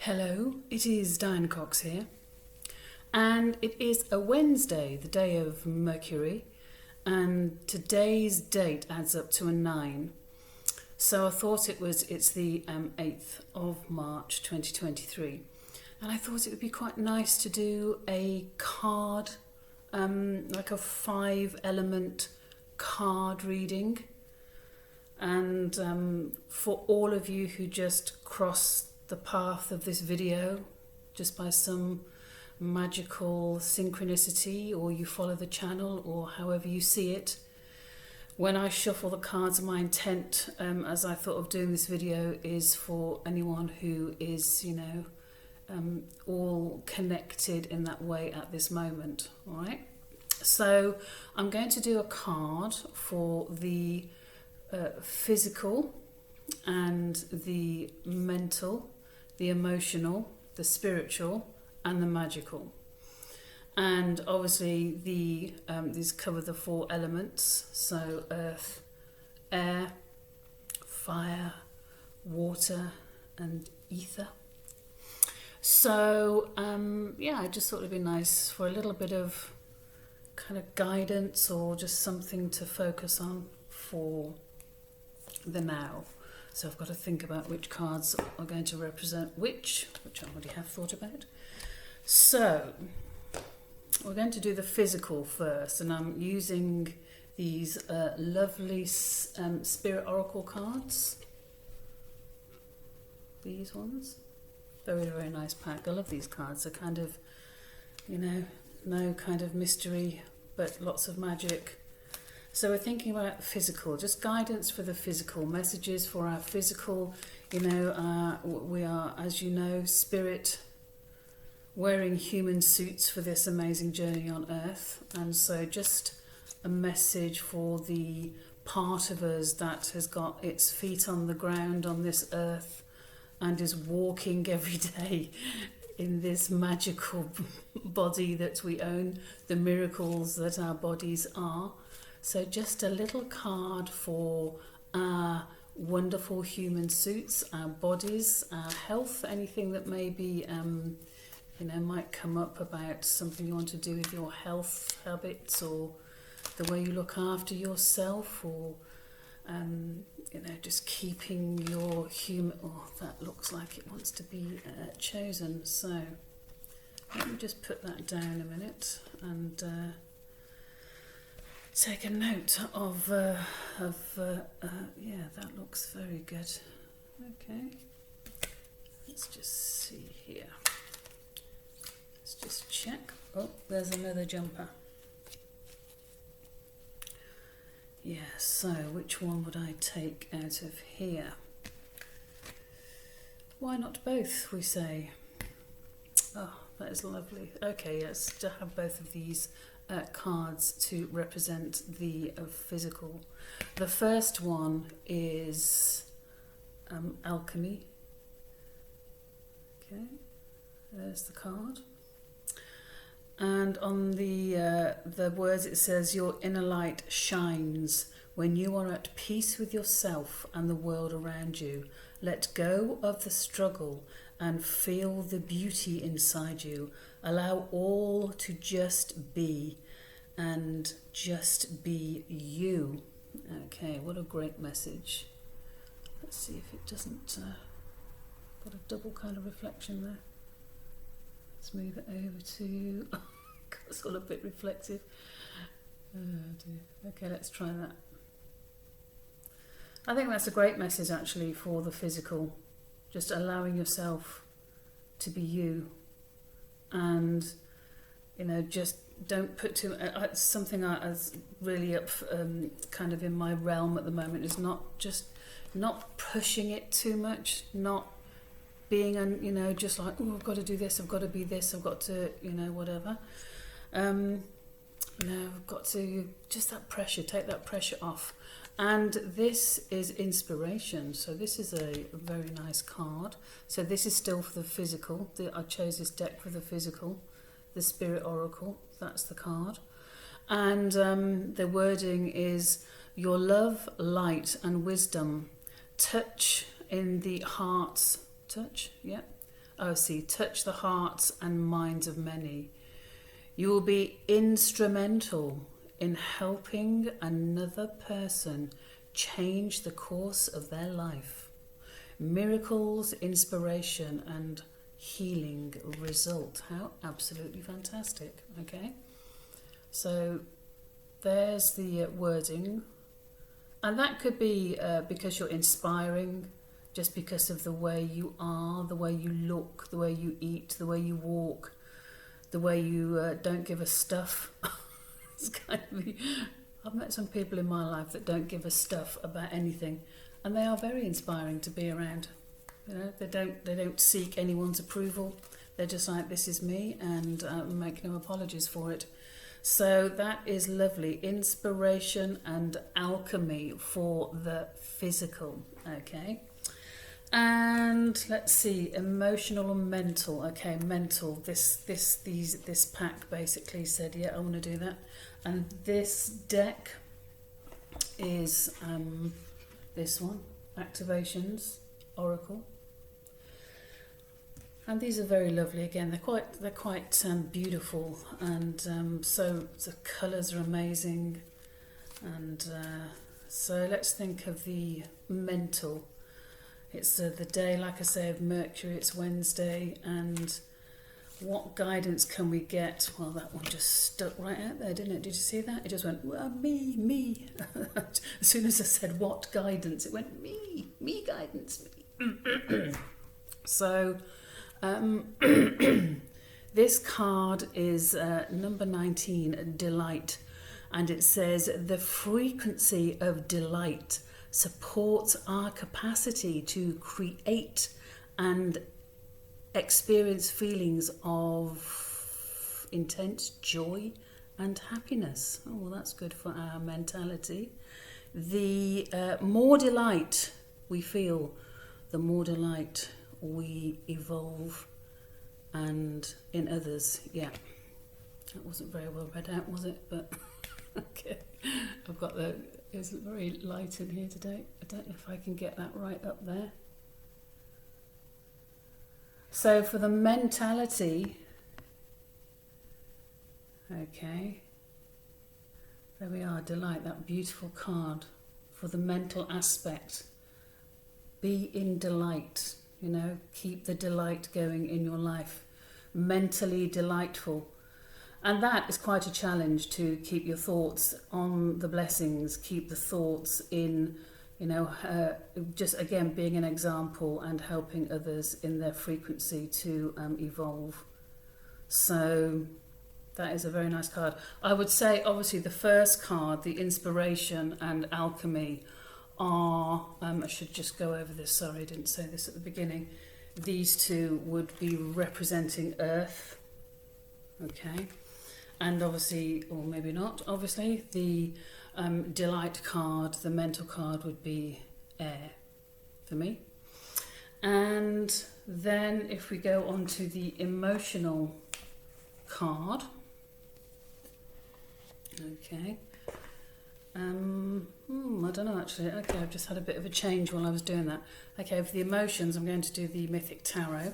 Hello, it is Diane Cox here, and it is a Wednesday, the day of Mercury, and today's date adds up to a 9. So I thought it's the 8th of March 2023, and I thought it would be quite nice to do a card, like a 5-element card reading, and for all of you who just cross the path of this video just by some magical synchronicity, or you follow the channel, or however you see it. When I shuffle the cards, my intent as I thought of doing this video is for anyone who is, all connected in that way at this moment. All right, so I'm going to do a card for the physical and the mental, the emotional, the spiritual, and the magical. And obviously these cover the 4 elements, so earth, air, fire, water, and ether. So I just thought it'd be nice for a little bit of kind of guidance, or just something to focus on for the now. So I've got to think about which cards are going to represent which I already have thought about. So we're going to do the physical first, and I'm using these lovely Spirit Oracle cards. These ones. Very, very nice pack. I love these cards. They're kind of, no kind of mystery, but lots of magic. So we're thinking about physical, just guidance for the physical, messages for our physical. We are, as you know, spirit, wearing human suits for this amazing journey on Earth. And so just a message for the part of us that has got its feet on the ground on this Earth and is walking every day in this magical body that we own, the miracles that our bodies are. So just a little card for our wonderful human suits, our bodies, our health, anything that maybe, might come up about something you want to do with your health habits, or the way you look after yourself, or, just keeping your human... Oh, that looks like it wants to be chosen. So let me just put that down a minute and... take a note of that looks very good. Okay, let's just see here. Let's just check. Oh, there's another jumper. Yeah, so which one would I take out of here? Why not both, we say? Oh, that is lovely. Okay, yes, to have both of these cards to represent the physical. The first one is alchemy. Okay, there's the card. And on the words it says, your inner light shines when you are at peace with yourself and the world around you. Let go of the struggle and feel the beauty inside you. Allow all to just be, and just be you. Okay, what a great message. Let's see if it doesn't got a double kind of reflection there. Let's move it over to... it's all a bit reflective. Oh dear. Okay, let's try that. I think that's a great message actually for the physical. Just allowing yourself to be you, and just don't put too. Something that's really up, kind of in my realm at the moment is not pushing it too much, not being just like, oh, I've got to do this, I've got to be this, I've got to whatever. I've got to just that pressure, take that pressure off. And this is inspiration. So this is a very nice card. So this is still for the physical. I chose this deck for the physical, the Spirit Oracle. That's the card. And the wording is, your love, light and wisdom touch in the heart's touch, yeah, Oh, see, touch the hearts and minds of many. You will be instrumental in helping another person change the course of their life. Miracles, inspiration, and healing result. How absolutely fantastic. Okay, so there's the wording, and that could be because you're inspiring, just because of the way you are, the way you look, the way you eat, the way you walk, the way you don't give a stuff. It's kind of, I've met some people in my life that don't give a stuff about anything, and they are very inspiring to be around. You know, they don't seek anyone's approval. They're just like, this is me, and make no apologies for it. So that is lovely. Inspiration and alchemy for the physical. Okay. And let's see, emotional and mental. Okay, mental. This pack basically said, yeah, I want to do that. And this deck is this one, Activations Oracle. And these are very lovely. Again, they're quite beautiful, and so the colours are amazing. And so let's think of the mental. It's the day, like I say, of Mercury. It's Wednesday, and what guidance can we get? Well, that one just stuck right out there, didn't it? Did you see that? It just went, well, me. As soon as I said what guidance, it went, me guidance, me. So this card is number 19, Delight, and it says the frequency of delight supports our capacity to create and experience feelings of intense joy and happiness. Oh, well, that's good for our mentality. The more delight we feel, the more delight we evolve, and in others. Yeah, that wasn't very well read out, was it? But okay, I've got it's very light in here today. I don't know if I can get that right up there. So for the mentality, okay, there we are, Delight, that beautiful card for the mental aspect. Be in delight, you know, keep the delight going in your life. Mentally delightful. And that is quite a challenge, to keep your thoughts on the blessings, keep the thoughts in, you know, just again being an example and helping others in their frequency to evolve. So that is a very nice card. I would say obviously the first card, the inspiration and alchemy, are, I should just go over this, sorry I didn't say this at the beginning. These two would be representing Earth, okay, and obviously, or maybe not, obviously, the delight card, the mental card, would be air for me. And then if we go on to the emotional card, okay, I don't know actually. Okay, I've just had a bit of a change while I was doing that. Okay, for the emotions, I'm going to do the Mythic Tarot.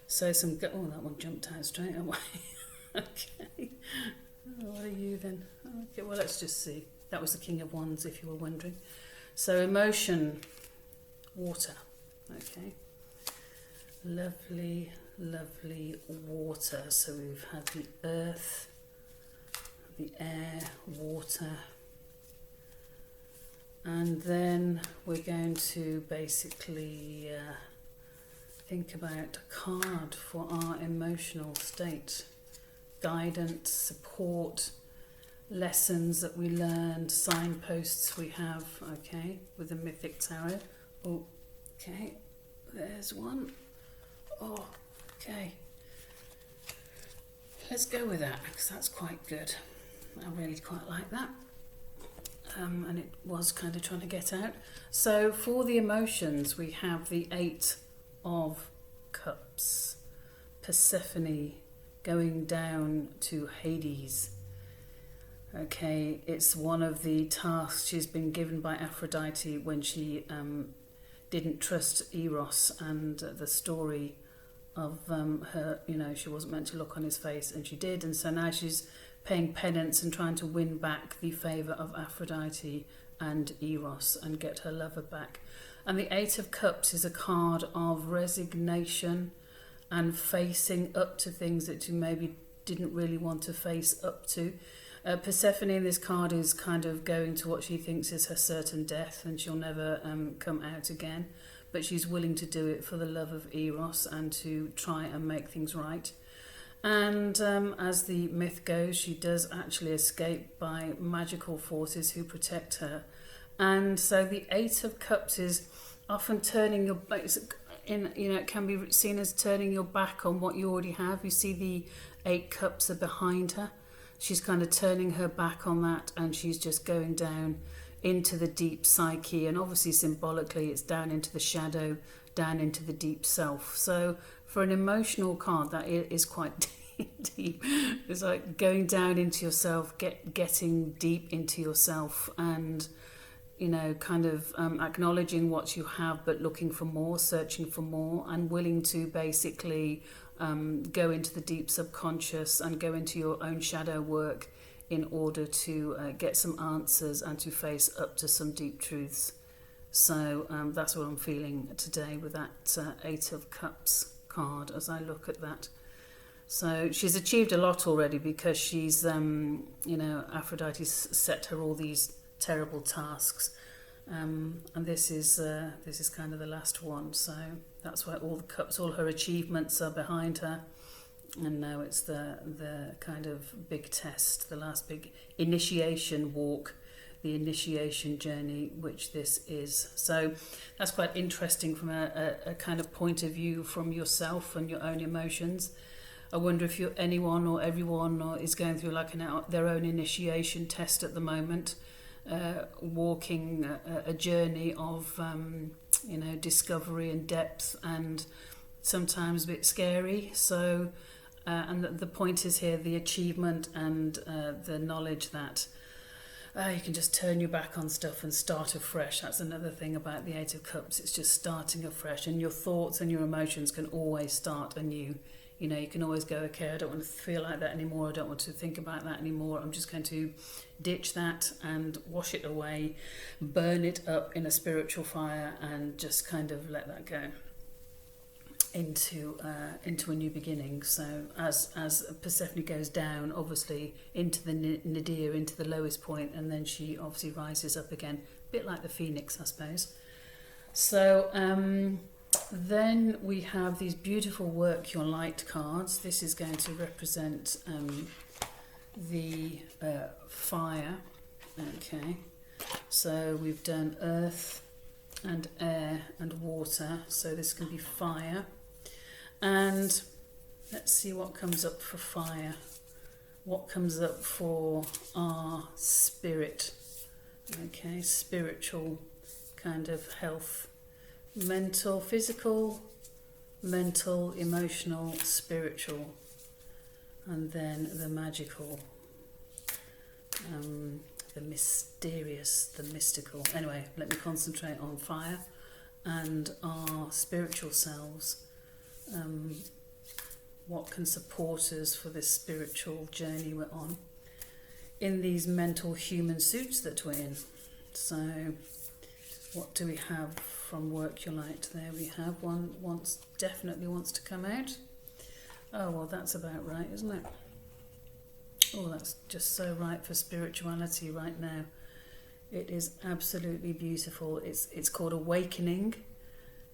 So some, oh, that one jumped out straight away. Okay, what are you then? Okay, well, let's just see. That was the King of Wands, if you were wondering. So emotion, water. Okay, lovely, lovely water. So we've had the earth, the air, water. And then we're going to basically think about a card for our emotional state. Guidance, support, lessons that we learned, signposts we have, okay, with the Mythic Tarot. Oh, okay, there's one. Oh, okay. Let's go with that, because that's quite good. I really quite like that. And it was kind of trying to get out. So for the emotions, we have the 8 of Cups, Persephone going down to Hades. Okay, it's one of the tasks she's been given by Aphrodite when she didn't trust Eros, and the story her, she wasn't meant to look on his face, and she did, and so now she's paying penance and trying to win back the favour of Aphrodite and Eros and get her lover back. And the Eight of Cups is a card of resignation and facing up to things that you maybe didn't really want to face up to. Persephone in this card is kind of going to what she thinks is her certain death, and she'll never come out again, but she's willing to do it for the love of Eros and to try and make things right. And as the myth goes, she does actually escape by magical forces who protect her. And so the Eight of Cups is often turning your back. It can be seen as turning your back on what you already have. You see the 8 cups are behind her. She's kind of turning her back on that, and she's just going down into the deep psyche. And obviously symbolically it's down into the shadow, down into the deep self. So for an emotional card, that is quite deep. It's like going down into yourself, getting deep into yourself, and kind of acknowledging what you have, but looking for more, searching for more, and willing to basically go into the deep subconscious and go into your own shadow work in order to get some answers and to face up to some deep truths. So that's what I'm feeling today with that Eight of Cups card as I look at that. So she's achieved a lot already, because she's, Aphrodite's set her all these terrible tasks, and this is kind of the last one. So that's why all the cups, all her achievements are behind her, and now it's the kind of big test, the last big initiation walk, the initiation journey, which this is. So that's quite interesting from a kind of point of view from yourself and your own emotions. I wonder if anyone or everyone is going through their own initiation test at the moment, walking a journey of discovery and depth, and sometimes a bit scary. So and the point is here the achievement and the knowledge that you can just turn your back on stuff and start afresh. That's another thing about the Eight of Cups. It's just starting afresh, and your thoughts and your emotions can always start anew. You can always go, okay, I don't want to feel like that anymore. I don't want to think about that anymore. I'm just going to ditch that and wash it away, burn it up in a spiritual fire, and just kind of let that go into a new beginning. So as Persephone goes down, obviously, into the nadir, into the lowest point, and then she obviously rises up again, a bit like the phoenix, I suppose. So then we have these beautiful Work Your Light cards. This is going to represent the fire. Okay, so we've done earth and air and water, so this can be fire. And let's see what comes up for fire. What comes up for our spirit? Okay, spiritual kind of health. Mental, physical, mental, emotional, spiritual, and then the magical, the mysterious, the mystical. Anyway, let me concentrate on fire and our spiritual selves. What can support us for this spiritual journey we're on in these mental human suits that we're in. So what do we have from Work Your Light? There we have one. Definitely wants to come out. Oh, well, that's about right, isn't it? Oh, that's just so right for spirituality right now. It is absolutely beautiful. It's called Awakening,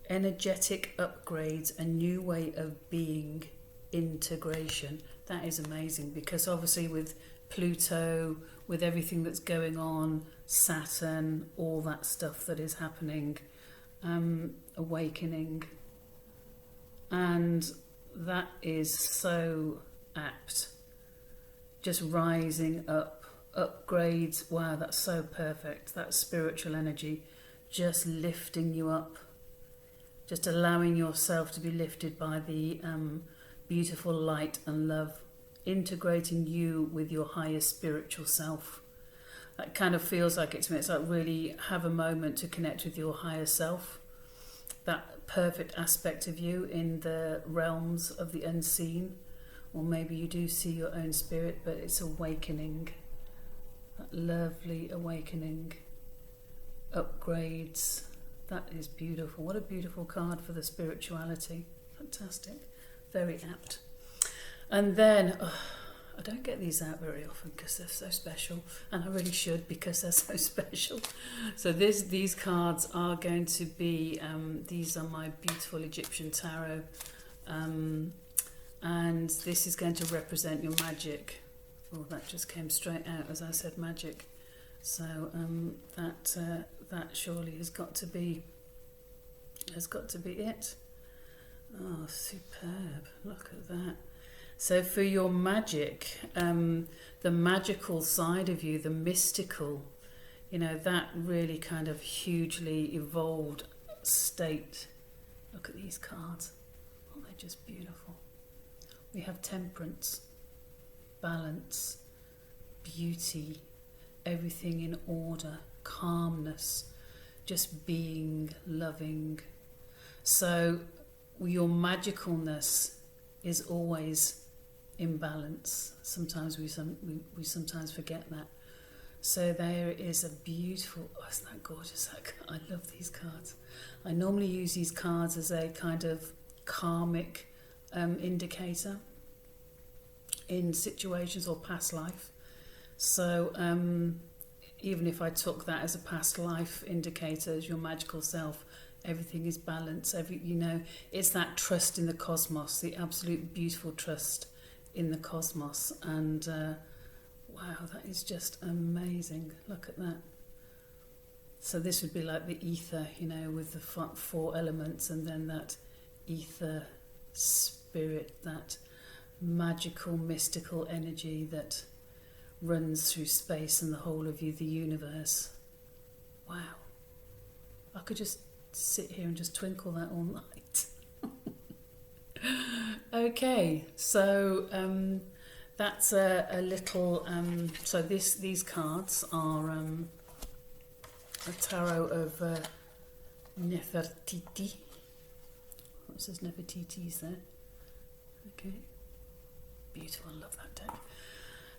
Energetic Upgrades, a New Way of Being, Integration. That is amazing, because obviously with Pluto, with everything that's going on, Saturn, all that stuff that is happening, awakening, and that is so apt. Just rising up, upgrades. Wow, that's so perfect. That spiritual energy, just lifting you up, just allowing yourself to be lifted by the beautiful light and love, integrating you with your higher spiritual self. That kind of feels like it's like really have a moment to connect with your higher self. That perfect aspect of you in the realms of the unseen, or maybe you do see your own spirit, but it's awakening, that lovely awakening, upgrades. That is beautiful. What a beautiful card for the spirituality. Fantastic. Very apt. And then, I don't get these out very often because they're so special, and I really should because they're so special. So these cards are going to be, these are my beautiful Egyptian tarot, and this is going to represent your magic. Oh, that just came straight out as I said magic. So that surely has got to be it. Oh, superb! Look at that. So for your magic, the magical side of you, the mystical, that really kind of hugely evolved state. Look at these cards. Oh, they're just beautiful. We have temperance, balance, beauty, everything in order, calmness, just being, loving. So your magicalness is always in balance. Sometimes we sometimes forget that. So there is a beautiful, isn't that gorgeous? I love these cards. I normally use these cards as a kind of karmic indicator in situations or past life. So even if I took that as a past life indicator, as your magical self, everything is balanced. It's that trust in the cosmos, the absolute beautiful trust in the cosmos. And wow, that is just amazing. Look at that. So this would be like the ether, with the four elements, and then that ether spirit, that magical, mystical energy that runs through space and the whole of you, the universe. Wow. I could just sit here and just twinkle that all night. Okay, so that's a little. So these cards are a tarot of Nefertiti. What says Nefertiti's there? Okay, beautiful. I love that deck.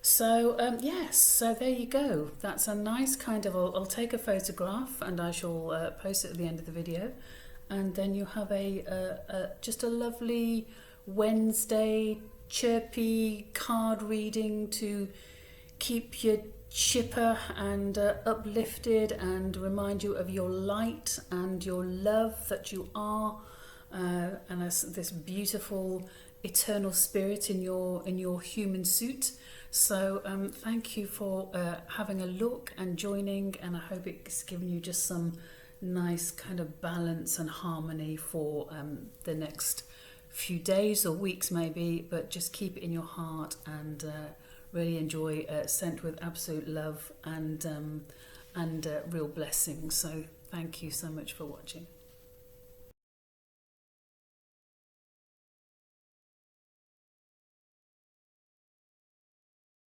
So yes, so there you go. That's a nice kind of, I'll take a photograph and I shall post it at the end of the video, and then you have just a lovely Wednesday chirpy card reading to keep you chipper and uplifted, and remind you of your light and your love that you are, and as this beautiful eternal spirit in your human suit. So thank you for having a look and joining, and I hope it's given you just some nice kind of balance and harmony for the next few days or weeks maybe, but just keep it in your heart and really enjoy Sent with absolute love and real blessings. So thank you so much for watching.